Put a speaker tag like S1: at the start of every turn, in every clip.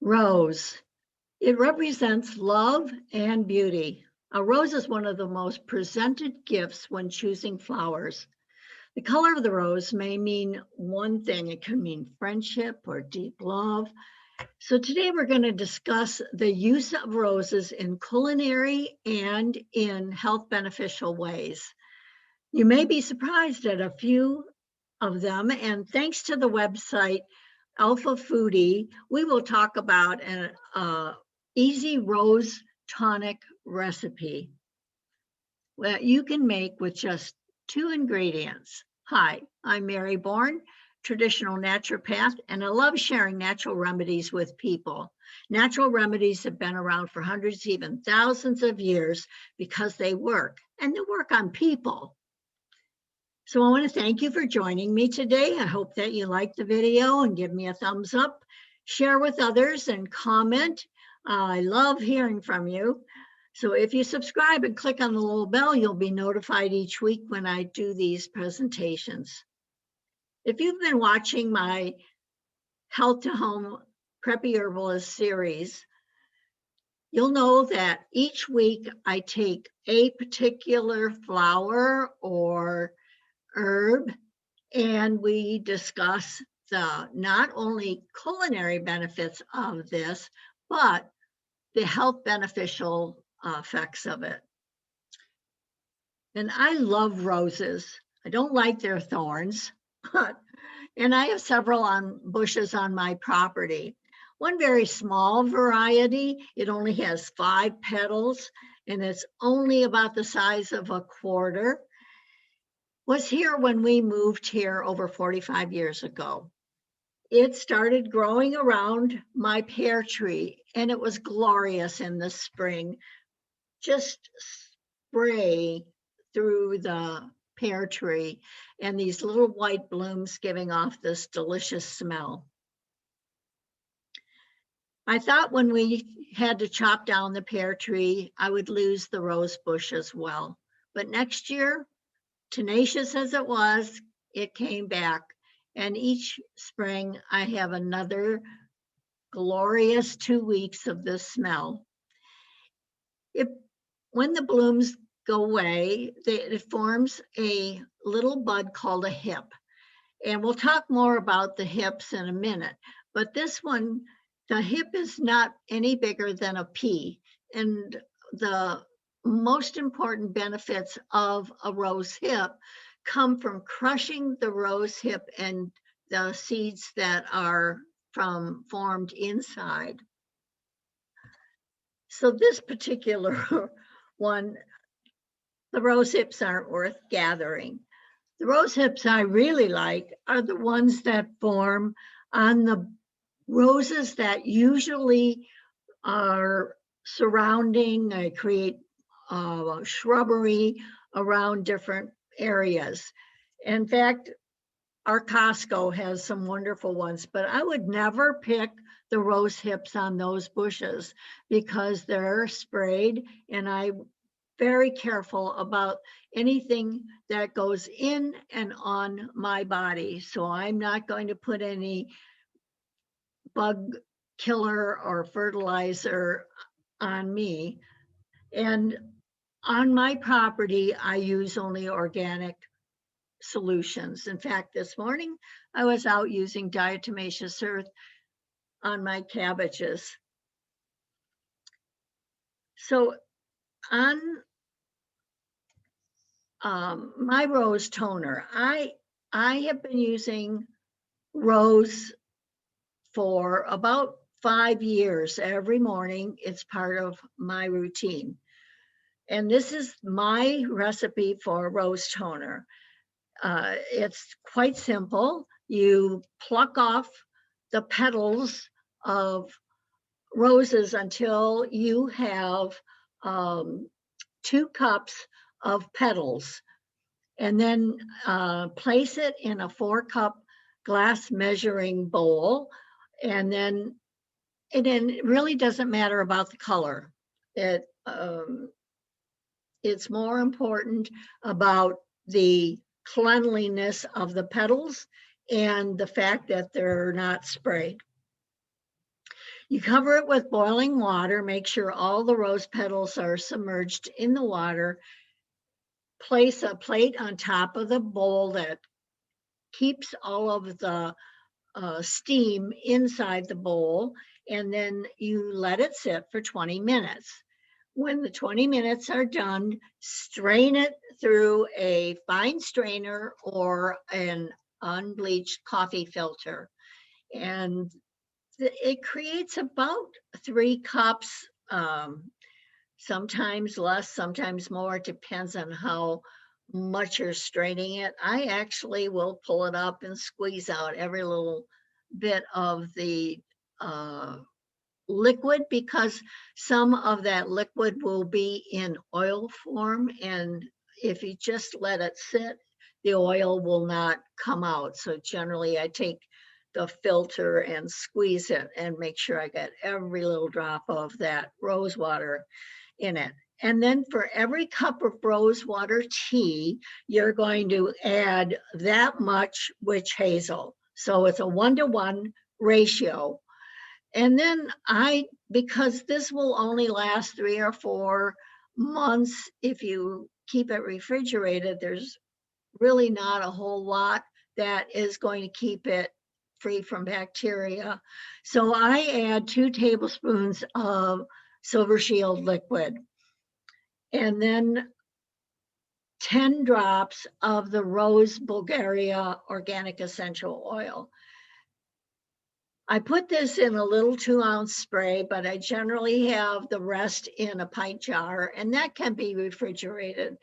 S1: Rose. It represents love and beauty. A rose is one of the most presented gifts when choosing flowers. The color of the rose may mean one thing. It could mean friendship or deep love. So today we're going to discuss the use of roses in culinary and in health beneficial ways. You may be surprised at a few of them, and thanks to the website Alpha Foodie, we will talk about an easy rose tonic recipe that you can make with just 2 ingredients. Hi, I'm Mary Bourne, traditional naturopath, and I love sharing natural remedies with people. Natural remedies have been around for hundreds, even thousands of years because they work, and they work on people. So I want to thank you for joining me today. I hope that you liked the video and give me a thumbs up, share with others, and comment. I love hearing from you. So if you subscribe and click on the little bell, you'll be notified each week when I do these presentations. If you've been watching my Health to Home Preppy Herbalist series, you'll know that each week I take a particular flower or herb, and we discuss the not only culinary benefits of this, but the health beneficial effects of it. And I love roses. I don't like their thorns, and I have several bushes on my property. One very small variety, it only has 5 petals, and it's only about the size of a quarter, was here when we moved here over 45 years ago. It started growing around my pear tree, and it was glorious in the spring. Just spray through the pear tree and these little white blooms giving off this delicious smell. I thought when we had to chop down the pear tree, I would lose the rose bush as well. But next year, tenacious as it was, it came back. And each spring, I have another glorious 2 weeks of this smell. When the blooms go away, it forms a little bud called a hip. And we'll talk more about the hips in a minute. But this one, the hip is not any bigger than a pea. And the most important benefits of a rose hip come from crushing the rose hip and the seeds that are formed inside. So this particular one, the rose hips aren't worth gathering. The rose hips I really like are the ones that form on the roses that usually are surrounding, create shrubbery around different areas. In fact, our Costco has some wonderful ones, but I would never pick the rose hips on those bushes because they're sprayed, and I'm very careful about anything that goes in and on my body. So I'm not going to put any bug killer or fertilizer on me. And on my property, I use only organic solutions. In fact, this morning I was out using diatomaceous earth on my cabbages. So on my rose toner, I have been using rose for about 5 years. Every morning, it's part of my routine. And this is my recipe for rose toner. It's quite simple. You pluck off the petals of roses until you have 2 cups of petals, and then place it in a 4-cup glass measuring bowl. And then it really doesn't matter about the color. It's more important about the cleanliness of the petals and the fact that they're not sprayed. You cover it with boiling water. Make sure all the rose petals are submerged in the water. Place a plate on top of the bowl that keeps all of the steam inside the bowl, and then you let it sit for 20 minutes. When the 20 minutes are done, strain it through a fine strainer or an unbleached coffee filter. And it creates about 3 cups, sometimes less, sometimes more. It depends on how much you're straining it. I actually will pull it up and squeeze out every little bit of the liquid, because some of that liquid will be in oil form, and if you just let it sit, the oil will not come out. So generally I take the filter and squeeze it and make sure I get every little drop of that rose water in it. And then for every cup of rose water tea, you're going to add that much witch hazel. So it's a 1-to-1 ratio. And then because this will only last 3 or 4 months, if you keep it refrigerated, there's really not a whole lot that is going to keep it free from bacteria. So I add 2 tablespoons of Silver Shield liquid, and then 10 drops of the Rose Bulgaria organic essential oil. I put this in a little 2-ounce spray, but I generally have the rest in a pint jar, and that can be refrigerated.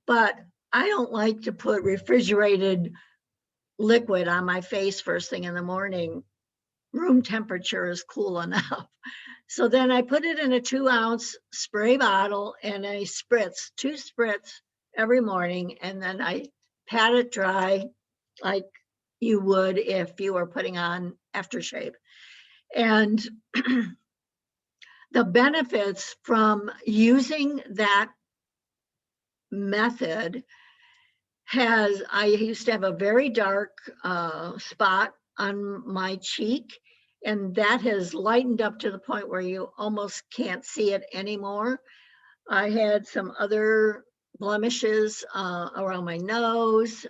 S1: But I don't like to put refrigerated liquid on my face first thing in the morning. Room temperature is cool enough. So then I put it in a 2-ounce spray bottle and I spritz, 2 spritz every morning, and then I pat it dry like you would if you were putting on aftershave. And the benefits from using that method I used to have a very dark spot on my cheek, and that has lightened up to the point where you almost can't see it anymore. I had some other blemishes around my nose.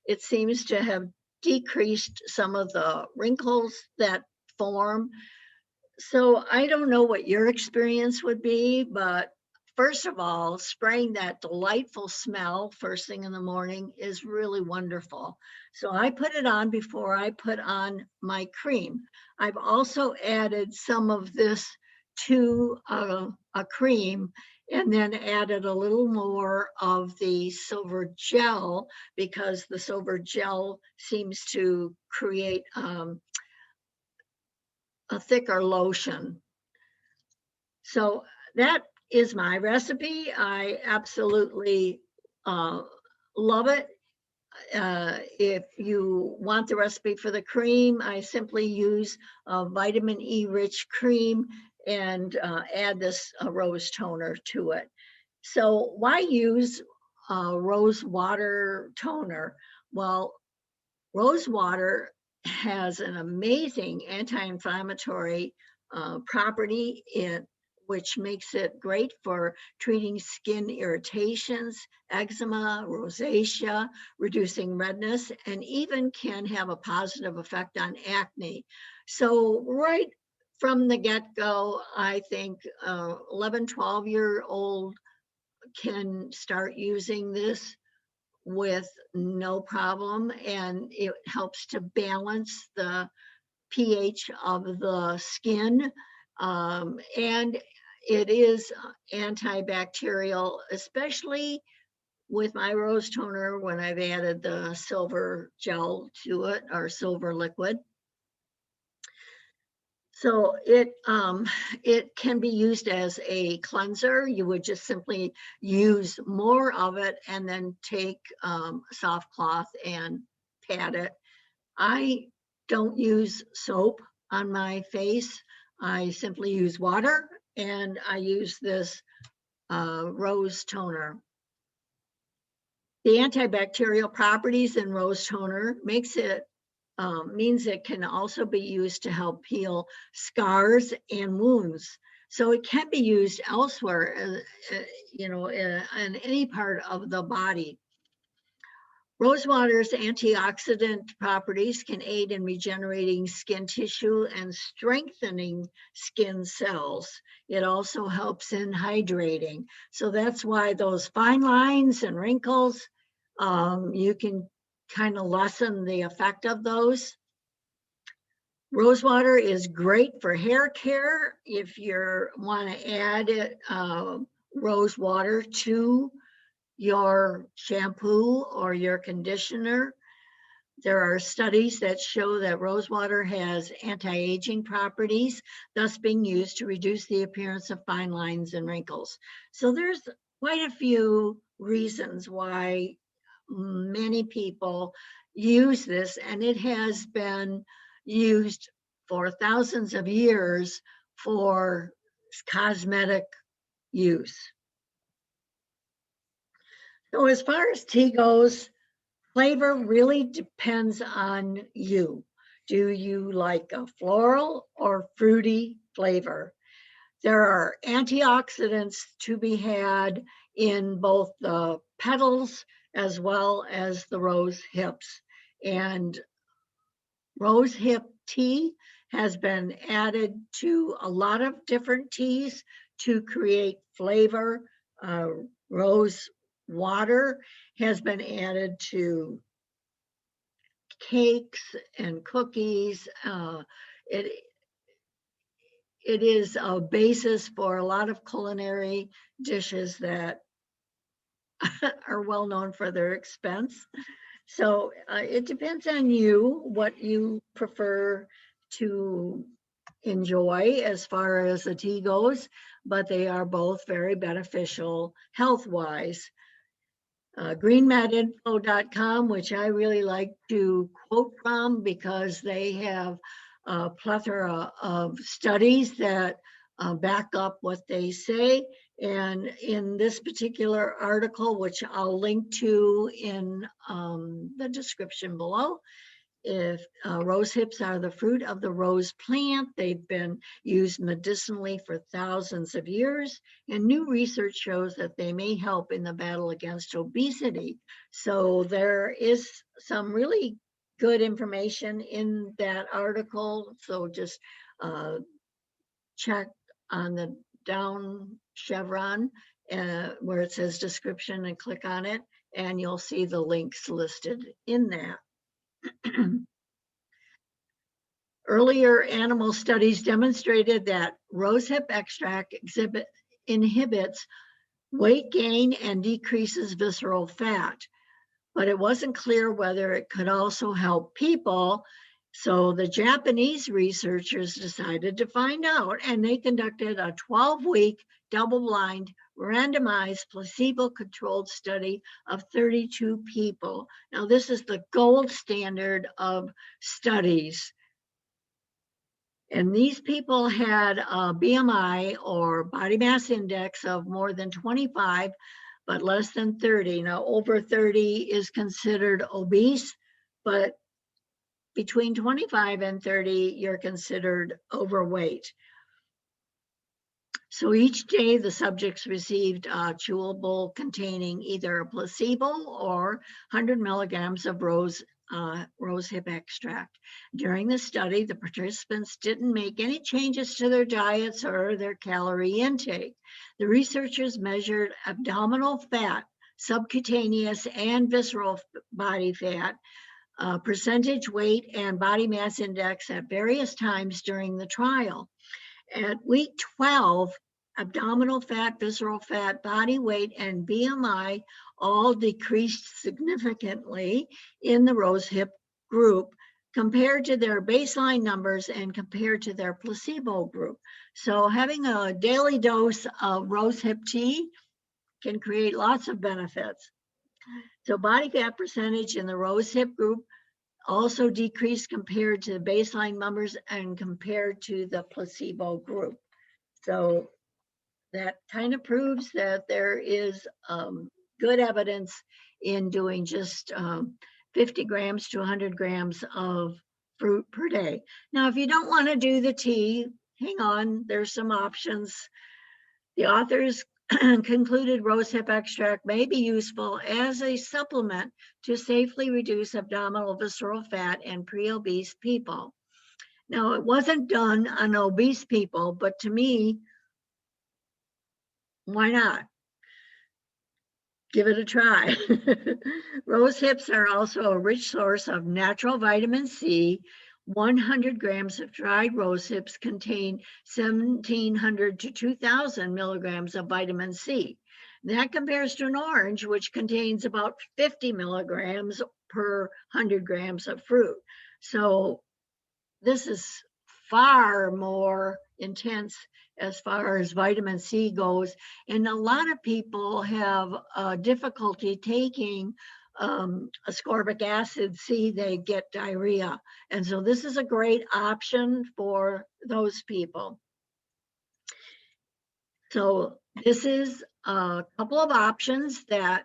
S1: It seems to have decreased some of the wrinkles that form. So I don't know what your experience would be, but first of all, spraying that delightful smell first thing in the morning is really wonderful. So I put it on before I put on my cream. I've also added some of this to a cream, and then added a little more of the silver gel, because the silver gel seems to create a thicker lotion. So that is my recipe. I absolutely love it. If you want the recipe for the cream, I simply use a vitamin E rich cream and add this rose toner to it. So why use rose water toner? Well, rose water has an amazing anti-inflammatory property, which makes it great for treating skin irritations, eczema, rosacea, reducing redness, and even can have a positive effect on acne. So right from the get-go, I think 11, 12-year-old can start using this with no problem, and it helps to balance the pH of the skin, and it is antibacterial, especially with my rose toner when I've added the silver gel to it, or silver liquid. So it can be used as a cleanser. You would just simply use more of it and then take a soft cloth and pat it. I don't use soap on my face. I simply use water, and I use this rose toner. The antibacterial properties in rose toner makes it means it can also be used to help heal scars and wounds. So it can be used elsewhere, in any part of the body. Rosewater's antioxidant properties can aid in regenerating skin tissue and strengthening skin cells. It also helps in hydrating. So that's why those fine lines and wrinkles, you can kind of lessen the effect of those. Rosewater is great for hair care. If you want to add rose water to your shampoo or your conditioner, there are studies that show that rosewater has anti-aging properties, thus being used to reduce the appearance of fine lines and wrinkles. So there's quite a few reasons why many people use this, and it has been used for thousands of years for cosmetic use. So as far as tea goes, flavor really depends on you. Do you like a floral or fruity flavor? There are antioxidants to be had in both the petals as well as the rose hips. And rose hip tea has been added to a lot of different teas to create flavor. Rose water has been added to cakes and cookies. It, it is a basis for a lot of culinary dishes that are well known for their expense. So it depends on you, what you prefer to enjoy as far as the tea goes, but they are both very beneficial health-wise. Greenmedinfo.com, which I really like to quote from because they have a plethora of studies that back up what they say. And in this particular article, which I'll link to in the description below, if rose hips are the fruit of the rose plant, they've been used medicinally for thousands of years, and new research shows that they may help in the battle against obesity. So there is some really good information in that article. So just check on the down chevron where it says description and click on it, and you'll see the links listed in that. Earlier animal studies demonstrated that rosehip extract inhibits weight gain and decreases visceral fat, but it wasn't clear whether it could also help people. So the Japanese researchers decided to find out, and they conducted a 12-week double-blind randomized placebo-controlled study of 32 people. Now this is the gold standard of studies. And these people had a BMI or body mass index of more than 25, but less than 30. Now, over 30 is considered obese, but between 25 and 30, you're considered overweight. So each day, the subjects received a chewable containing either a placebo or 100 milligrams of rosehip extract. During the study, the participants didn't make any changes to their diets or their calorie intake. The researchers measured abdominal fat, subcutaneous and visceral body fat, percentage weight, and body mass index at various times during the trial. At week 12, abdominal fat, visceral fat, body weight, and BMI all decreased significantly in the rosehip group compared to their baseline numbers and compared to their placebo group. So having a daily dose of rosehip tea can create lots of benefits. So body fat percentage in the rosehip group also decreased compared to the baseline numbers and compared to the placebo group. So that kind of proves that there is good evidence in doing just 50 grams to 100 grams of fruit per day. Now, if you don't want to do the tea, hang on, there's some options. The authors concluded rosehip extract may be useful as a supplement to safely reduce abdominal visceral fat in pre-obese people. Now, it wasn't done on obese people, but to me, why not? Give it a try. Rose hips are also a rich source of natural vitamin C. 100 grams of dried rose hips contain 1,700 to 2,000 milligrams of vitamin C. That compares to an orange, which contains about 50 milligrams per 100 grams of fruit. So this is far more intense as far as vitamin C goes. And a lot of people have difficulty taking ascorbic acid C, they get diarrhea. And so this is a great option for those people. So this is a couple of options that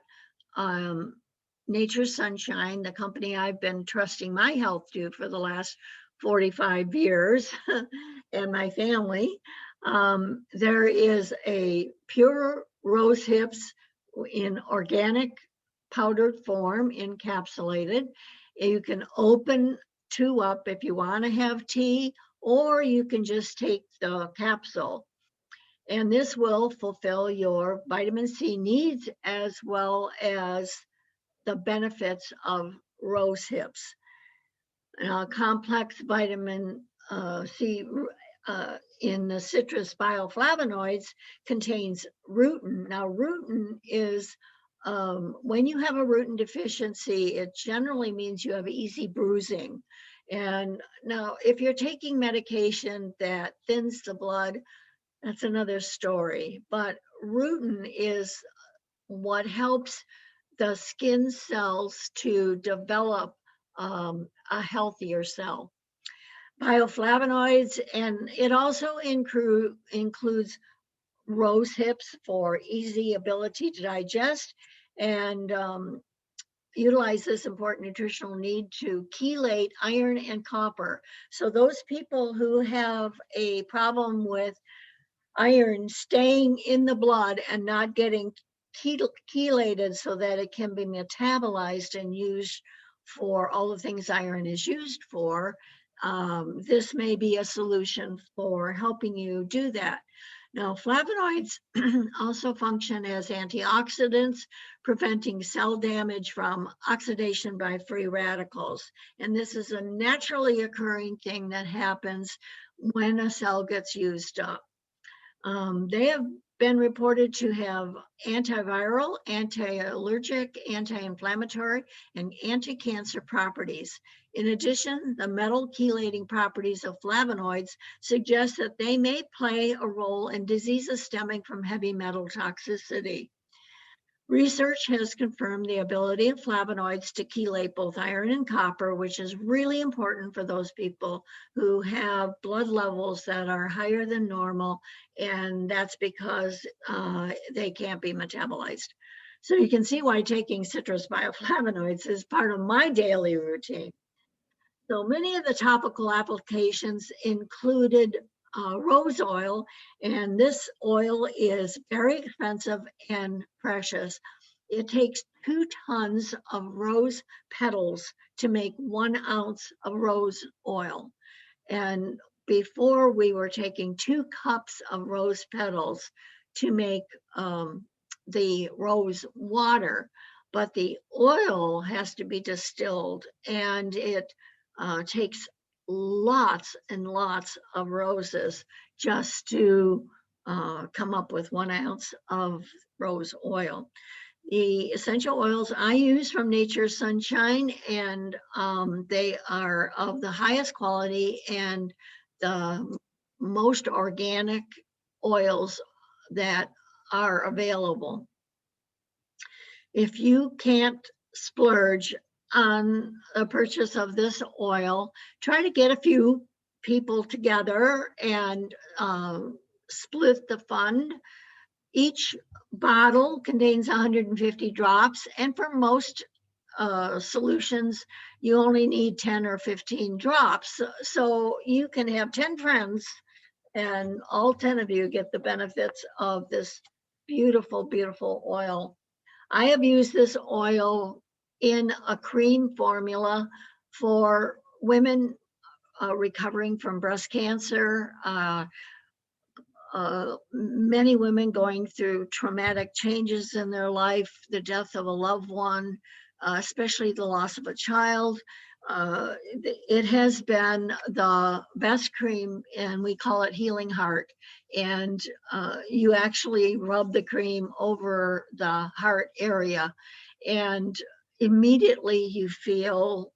S1: Nature's Sunshine, the company I've been trusting my health to for the last 45 years, and my family. There is a pure rose hips in organic powdered form, encapsulated. You can open 2 up if you want to have tea, or you can just take the capsule. And this will fulfill your vitamin C needs as well as the benefits of rose hips. Complex vitamin C in the citrus bioflavonoids contains rutin. Now, rutin is when you have a rutin deficiency, it generally means you have easy bruising. And now, if you're taking medication that thins the blood, that's another story. But rutin is what helps the skin cells to develop a healthier cell. Bioflavonoids, and it also includes rose hips for easy ability to digest and utilize this important nutritional need to chelate iron and copper. So those people who have a problem with iron staying in the blood and not getting chelated so that it can be metabolized and used for all the things iron is used for, this may be a solution for helping you do that. Now, flavonoids also function as antioxidants, preventing cell damage from oxidation by free radicals. And this is a naturally occurring thing that happens when a cell gets used up. They have been reported to have antiviral, anti-allergic, anti-inflammatory, and anti-cancer properties. In addition, the metal chelating properties of flavonoids suggest that they may play a role in diseases stemming from heavy metal toxicity. Research has confirmed the ability of flavonoids to chelate both iron and copper, which is really important for those people who have blood levels that are higher than normal, and that's because they can't be metabolized. So you can see why taking citrus bioflavonoids is part of my daily routine. So many of the topical applications included rose oil, and this oil is very expensive and precious. It takes 2 tons of rose petals to make 1 ounce of rose oil. And before, we were taking 2 cups of rose petals to make the rose water, but the oil has to be distilled, and it takes lots and lots of roses just to come up with 1 ounce of rose oil. The essential oils I use from Nature's Sunshine, and they are of the highest quality and the most organic oils that are available. If you can't splurge on the purchase of this oil, try to get a few people together and split the fund. Each bottle contains 150 drops, and for most solutions, you only need 10 or 15 drops. So you can have 10 friends and all 10 of you get the benefits of this beautiful, beautiful oil. I have used this oil in a cream formula for women recovering from breast cancer, many women going through traumatic changes in their life, the death of a loved one, especially the loss of a child. It has been the best cream, and we call it Healing Heart. And you actually rub the cream over the heart area, and immediately you feel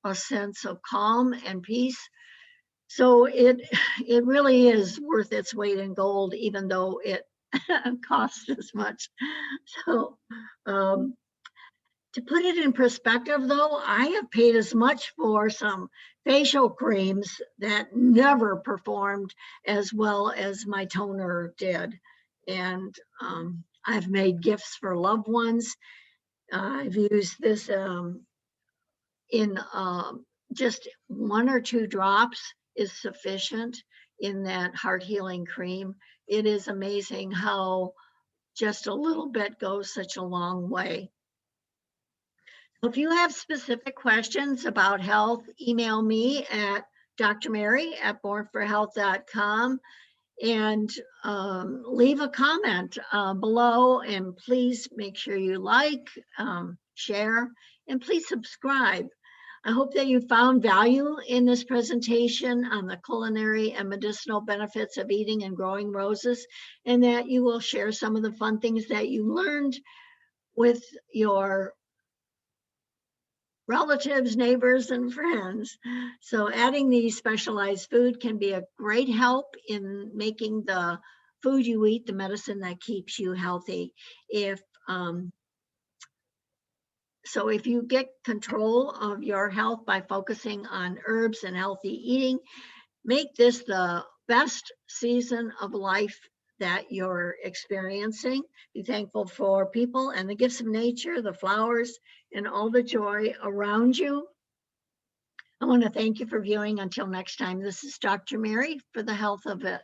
S1: a sense of calm and peace. So it really is worth its weight in gold, even though it costs as much. So um, to put it in perspective, though, I have paid as much for some facial creams that never performed as well as my toner did. And I've made gifts for loved ones. I've used this in just 1 or 2 drops is sufficient in that heart healing cream. It is amazing how just a little bit goes such a long way. If you have specific questions about health, email me at drmary@bornforhealth.com and leave a comment below, and please make sure you like, share, and please subscribe. I hope that you found value in this presentation on the culinary and medicinal benefits of eating and growing roses, and that you will share some of the fun things that you learned with your relatives, neighbors, and friends. So adding these specialized food can be a great help in making the food you eat the medicine that keeps you healthy. So if you get control of your health by focusing on herbs and healthy eating, make this the best season of life that you're experiencing. Be thankful for people and the gifts of nature, the flowers, and all the joy around you. I want to thank you for viewing. Until next time, this is Dr. Mary for the Health of It.